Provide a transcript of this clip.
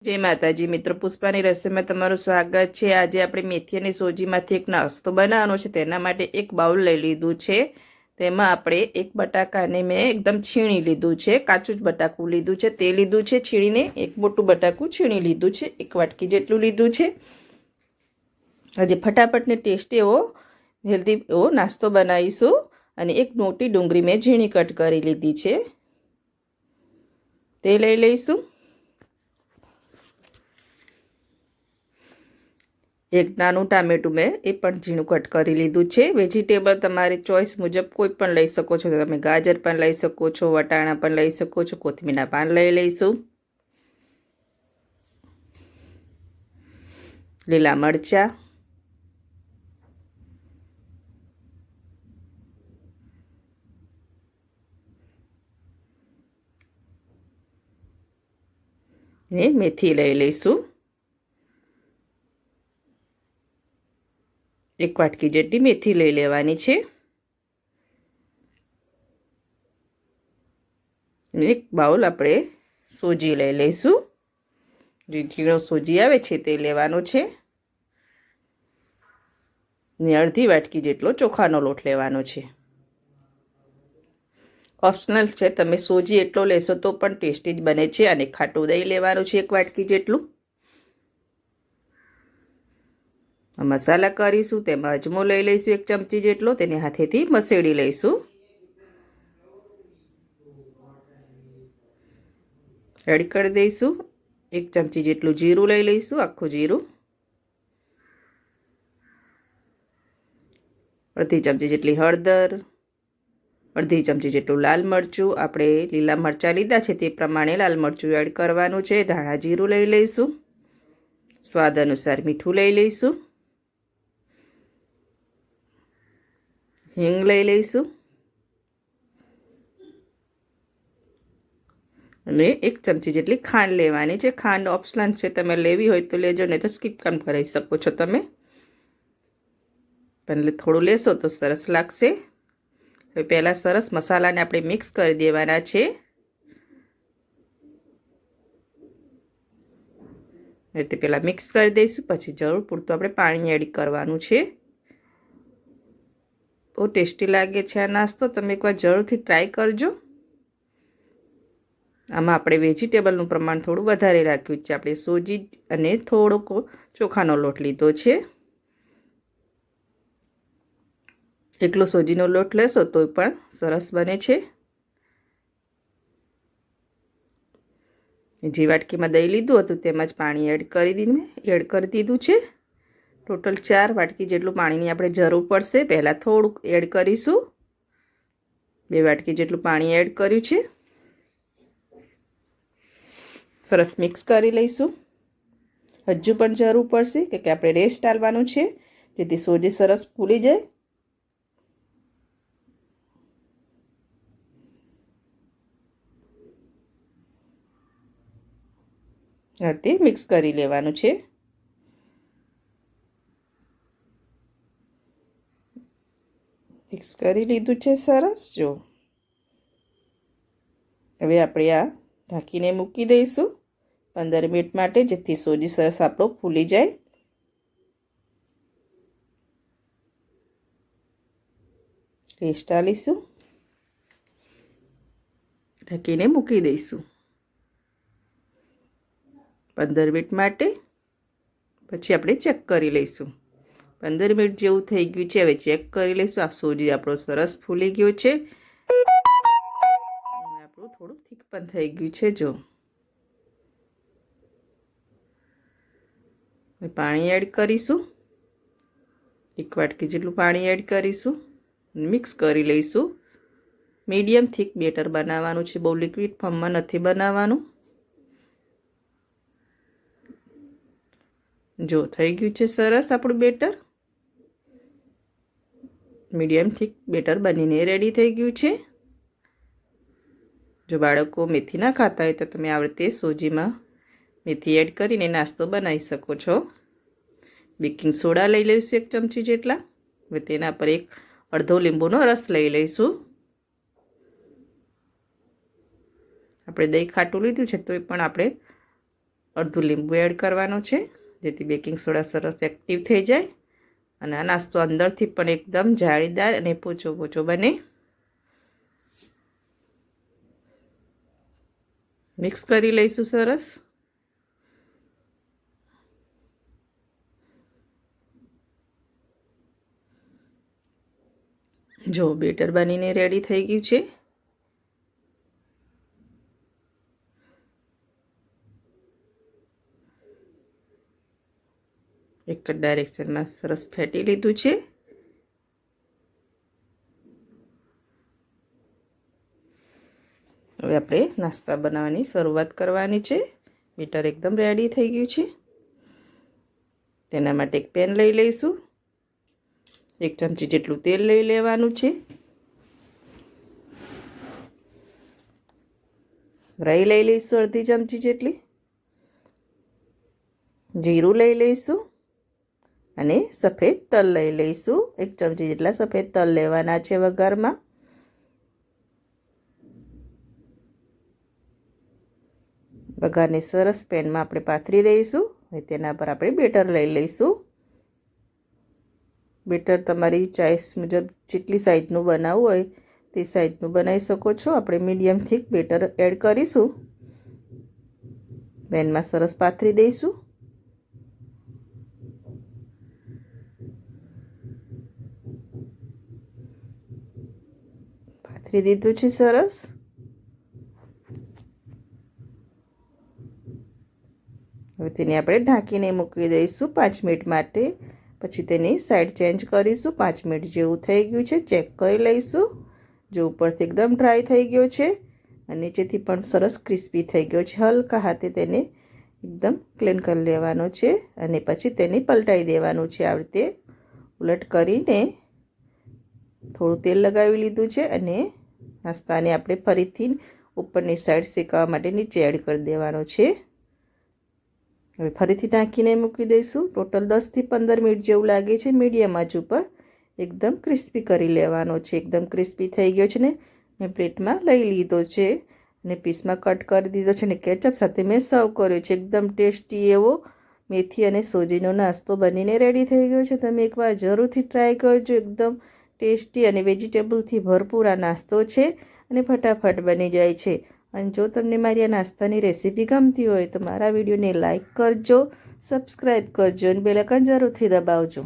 જય માતાજી મિત્રો, પુષ્પાની રસોઈમાં તમારું સ્વાગત છે। આજે આપણે મેથી અને સોજીમાંથી એક નાસ્તો બનાવવાનો છે। તેના માટે એક બાઉલ લઈ લીધું છે। તેમાં આપણે એક બટાકાને મેં એકદમ છીણી લીધું છે, કાચું જ બટાકું લીધું છે, તે લીધું છે છીણીને। એક મોટું બટાકું છીણી લીધું છે, એક વાટકી જેટલું લીધું છે। આજે ફટાફટ ને ટેસ્ટી એવો હેલ્ધી એવો નાસ્તો બનાવીશું। અને એક મોટી ડુંગળી મેં ઝીણી કટ કરી લીધી છે, તે લઈ લઈશું। એક નાનું ટામેટું મેં એ પણ ઝીણું કટ કરી લીધું છે। વેજીટેબલ તમારી ચોઈસ મુજબ કોઈ પણ લઈ શકો છો। તમે ગાજર પણ લઈ શકો છો, વટાણા પણ લઈ શકો છો, કોથમીરના પાન લઈ લઈશું, લીલા મરચાં, ને મેથી લઈ લઈશું। એક વાટકી જેટલી મેથી લઈ લેવાની છે। એક બાઉલ આપણે સોજી લઈ લઈશું, જે ઝીણો સોજી આવે છે તે લેવાનો છે। ને અડધી વાટકી જેટલો ચોખાનો લોટ લેવાનો છે। ઓપ્શનલ છે, તમે સોજી એટલો લેશો તો પણ ટેસ્ટી જ બને છે। અને ખાટું દહીં લેવાનું છે એક વાટકી જેટલું। મસાલા કરીશું, તેમાં અજમો લઈ લઈશું એક ચમચી જેટલો, તેને હાથેથી મસેડી લઈશું। એડ કરી દઈશું એક ચમચી જેટલું જીરું લઈ લઈશું, આખું જીરું, અડધી ચમચી જેટલી હળદર, અડધી ચમચી જેટલું લાલ મરચું, આપણે લીલા મરચાં લીધા છે તે પ્રમાણે લાલ મરચું એડ કરવાનું છે। ધાણા જીરું લઈ લઈશું, સ્વાદ અનુસાર મીઠું લઈ લઈશું, હિંગ લઈ લઈશું, અને એક ચમચી જેટલી ખાંડ લેવાની છે। ખાંડ ઓપ્શનલ છે, તમે લેવી હોય તો લેજો, નહીં તો સ્કીપ પણ કરી શકો છો તમે, પણ થોડું લેશો તો સરસ લાગશે। હવે પહેલાં સરસ મસાલાને આપણે મિક્સ કરી દેવાના છે। એ રીતે પહેલાં મિક્સ કરી દઈશું, પછી જરૂર પૂરતું આપણે પાણી એડ કરવાનું છે। બહુ ટેસ્ટી લાગે છે આ નાસ્તો, તમે એકવાર જરૂરથી ટ્રાય કરજો। આમાં આપણે વેજીટેબલનું પ્રમાણ થોડું વધારે રાખ્યું છે। આપણે સોજી અને થોડોક ચોખાનો લોટ લીધો છે। એકલો સોજીનો લોટ લેશો તો પણ સરસ બને છે। જે વાટકીમાં દહીં લીધું હતું તેમાં જ પાણી એડ કરી દીધું છે। ટોટલ 4 વાટકી જેટલું પાણીની આપણે જરૂર પડશે। પહેલાં થોડુંક એડ કરીશું, 2 વાટકી જેટલું પાણી એડ કર્યું છે। સરસ મિક્સ કરી લઈશું। હજુ પણ જરૂર પડશે કે આપણે રેસ્ટ ડાલવાનું છે, જેથી સોજી સરસ ફૂલી જાય। આ રીતે મિક્સ કરી લેવાનું છે। મિક્સ કરી લીધું છે સરસ। જો હવે આપણે આ ઢાંકીને મૂકી દઈશું 15 મિનિટ માટે, જેથી સોજી સરસ આપણો ફૂલી જાય। રેસ્ટ આલીશું, ઢાંકીને મૂકી દઈશું 15 મિનિટ માટે। પછી આપણે ચેક કરી લઈશું। 15 મિનિટ જેવું થઈ ગયું છે, હવે ચેક કરી લઈશું। આ સોજી આપણો સરસ ફૂલી ગયો છે, આપણું થોડું થીક પણ થઈ ગયું છે। જો પાણી એડ કરીશું, એક વાટકી જેટલું પાણી એડ કરીશું, મિક્સ કરી લઈશું। મીડિયમ થીક બેટર બનાવવાનું છે, બહુ લિક્વિડ ફોર્મમાં નથી બનાવવાનું। જો થઈ ગયું છે સરસ આપણું બેટર, મીડિયમ થીક બેટર બનીને રેડી થઈ ગયું છે। જો બાળકો મેથી ના ખાતા હોય તો તમે આ રીતે સોજીમાં મેથી એડ કરીને નાસ્તો બનાવી શકો છો। બેકિંગ સોડા લઈ લઈશું 1 ચમચી જેટલા। હવે તેના પર અડધો લીંબુનો રસ લઈ લઈશું। આપણે દહીં ખાટું લીધું છે તો પણ આપણે અડધું લીંબુ એડ કરવાનું છે, જેથી બેકિંગ સોડા સરસ એક્ટિવ થઈ જાય અને આ નાસ્તો અંદરથી પણ એકદમ જાળીદાર અને પોચો પોચો બને. મિક્સ કરી લઈશું સરસ. જો બેટર બનીને રેડી થઈ ગયું છે. એક જ ડાયરેક્શનમાં સરસ ફેટી લીધું છે. હવે આપણે નાસ્તા બનાવવાની શરૂઆત કરવાની છે. બેટર એકદમ રેડી થઈ ગયું છે. તેના માટે એક પેન લઈ લઈશું. 1 ચમચી જેટલું તેલ લઈ લેવાનું છે. રાઈ લઈ લઈશું અડધી ચમચી જેટલી. જીરું લઈ લઈશું અને સફેદ તલ લઈ લઈશું. 1 ચમચી જેટલા સફેદ તલ લેવાના છે વઘારમાં. વઘારને સરસ પેનમાં આપણે પાથરી દઈશું. હવે તેના પર આપણે બેટર લઈ લઈશું. બેટર તમારી ચોઈસ મુજબ જેટલી સાઈઝનું બનાવવું હોય તે સાઈઝનું બનાવી શકો છો. આપણે મીડિયમ થીક બેટર એડ કરીશું. પેનમાં સરસ પાથરી દઈશું. પાથરી દીધું છે સરસ. હવે તેને આપણે ઢાંકીને મૂકી દઈશું 5 મિનિટ માટે. પછી તેની સાઈડ ચેન્જ કરીશું. 5 મિનિટ જેવું થઈ ગયું છે, ચેક કરી લઈશું. જો ઉપરથી એકદમ ડ્રાય થઈ ગયો છે અને નીચેથી પણ સરસ ક્રિસ્પી થઈ ગયો છે. હલકા હાથે તેને એકદમ ક્લીન કરી લેવાનો છે અને પછી તેને પલટાઈ દેવાનું છે. આવી રીતે ઉલટ કરીને થોડું તેલ લગાવી લીધું છે અને નાસ્તાને આપણે ફરીથી ઉપરની સાઈડ શેકવા માટે નીચે એડ કરી દેવાનો છે. હવે ફરીથી ઢાંકીને મૂકી દઈશું. ટોટલ 10 થી 15 મિનિટ જેવું લાગે છે. મીડિયમ આંચ ઉપર એકદમ ક્રિસ્પી કરી લેવાનો છે. એકદમ ક્રિસ્પી થઈ ગયો છે ને મેં પ્લેટમાં લઈ લીધો છે અને પીસમાં કટ કરી દીધો છે અને કેચઅપ સાથે મેં સર્વ કર્યો છે. એકદમ ટેસ્ટી એવો મેથી અને સોજીનો નાસ્તો બનીને રેડી થઈ ગયો છે. તમે એકવાર જરૂરથી ટ્રાય કરજો. એકદમ ટેસ્ટી અને વેજીટેબલથી ભરપૂર આ નાસ્તો છે અને ફટાફટ બની જાય છે. અને જો તમને મારી આ નાસ્તાની રેસીપી ગમતી હોય તો મારા વિડીયોને લાઈક કરજો, સબસ્ક્રાઈબ કરજો અને બેલ આઇકન જરૂરથી દબાવજો.